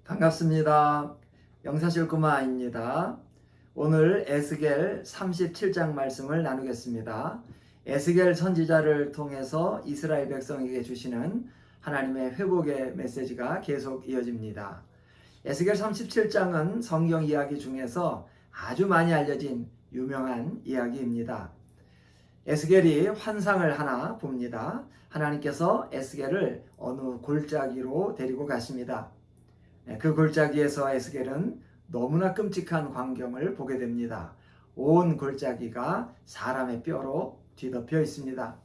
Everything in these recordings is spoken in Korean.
반갑습니다. 영사실 꼬마입니다. 오늘 에스겔 37장 말씀을 나누겠습니다. 에스겔 선지자를 통해서 이스라엘 백성에게 주시는 하나님의 회복의 메시지가 계속 이어집니다. 에스겔 37장은 성경 이야기 중에서 아주 많이 알려진 유명한 이야기입니다. 에스겔이 환상을 하나 봅니다. 하나님께서 에스겔을 어느 골짜기로 데리고 가십니다. 그 골짜기에서 에스겔은 너무나 끔찍한 광경을 보게 됩니다. 온 골짜기가 사람의 뼈로 뒤덮여 있습니다.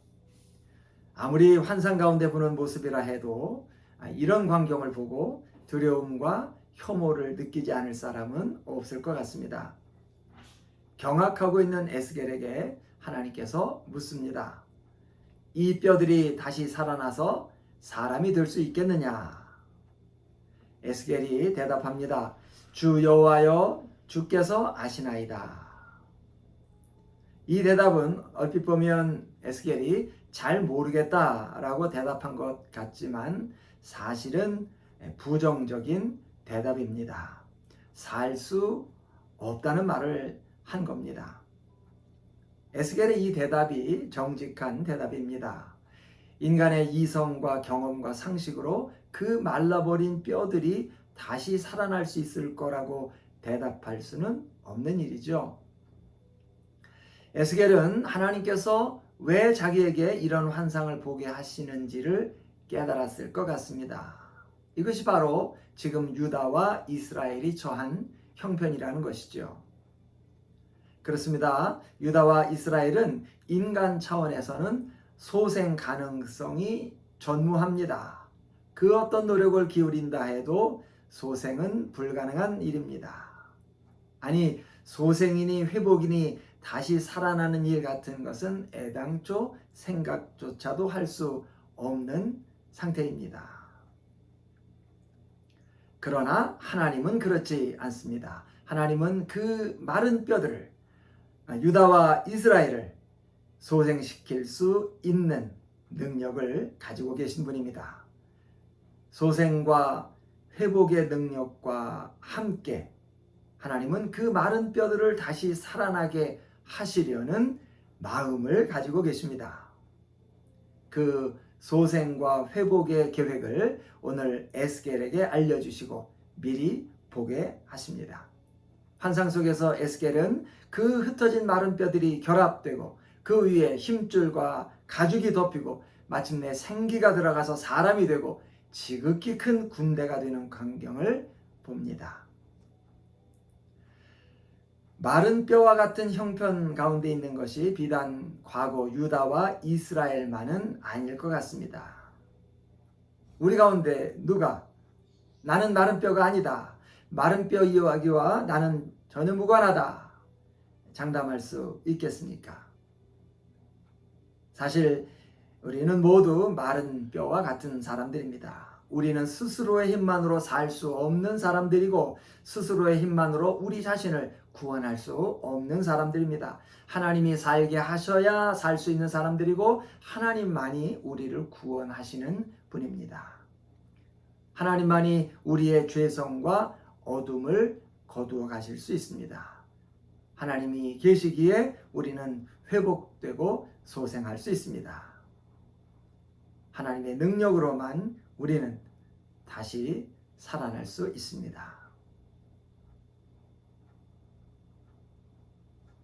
아무리 환상 가운데 보는 모습이라 해도 이런 광경을 보고 두려움과 혐오를 느끼지 않을 사람은 없을 것 같습니다. 경악하고 있는 에스겔에게 하나님께서 묻습니다. 이 뼈들이 다시 살아나서 사람이 될 수 있겠느냐? 에스겔이 대답합니다. 주 여호와여, 주께서 아시나이다. 이 대답은 얼핏 보면 에스겔이 잘 모르겠다라고 대답한 것 같지만 사실은 부정적인 대답입니다. 살 수 없다는 말을 한 겁니다. 에스겔의 이 대답이 정직한 대답입니다. 인간의 이성과 경험과 상식으로 그 말라버린 뼈들이 다시 살아날 수 있을 거라고 대답할 수는 없는 일이죠. 에스겔은 하나님께서 왜 자기에게 이런 환상을 보게 하시는지를 깨달았을 것 같습니다. 이것이 바로 지금 유다와 이스라엘이 처한 형편이라는 것이죠. 그렇습니다. 유다와 이스라엘은 인간 차원에서는 소생 가능성이 전무합니다. 그 어떤 노력을 기울인다 해도 소생은 불가능한 일입니다. 아니, 소생이니 회복이니 다시 살아나는 일 같은 것은 애당초 생각조차도 할 수 없는 상태입니다. 그러나 하나님은 그렇지 않습니다. 하나님은 그 마른 뼈들을, 유다와 이스라엘을 소생시킬 수 있는 능력을 가지고 계신 분입니다. 소생과 회복의 능력과 함께 하나님은 그 마른 뼈들을 다시 살아나게 하시려는 마음을 가지고 계십니다. 그 소생과 회복의 계획을 오늘 에스겔에게 알려주시고 미리 보게 하십니다. 환상 속에서 에스겔은 그 흩어진 마른 뼈들이 결합되고 그 위에 힘줄과 가죽이 덮이고 마침내 생기가 들어가서 사람이 되고 지극히 큰 군대가 되는 광경을 봅니다. 마른 뼈와 같은 형편 가운데 있는 것이 비단 과거 유다와 이스라엘만은 아닐 것 같습니다. 우리 가운데 누가 나는 마른 뼈가 아니다, 마른 뼈 이야기와 나는 전혀 무관하다 장담할 수 있겠습니까? 사실 우리는 모두 마른 뼈와 같은 사람들입니다. 우리는 스스로의 힘만으로 살 수 없는 사람들이고 스스로의 힘만으로 우리 자신을 구원할 수 없는 사람들입니다. 하나님이 살게 하셔야 살 수 있는 사람들이고 하나님만이 우리를 구원하시는 분입니다. 하나님만이 우리의 죄성과 어둠을 거두어 가실 수 있습니다. 하나님이 계시기에 우리는 회복되고 소생할 수 있습니다. 하나님의 능력으로만 우리는 다시 살아날 수 있습니다.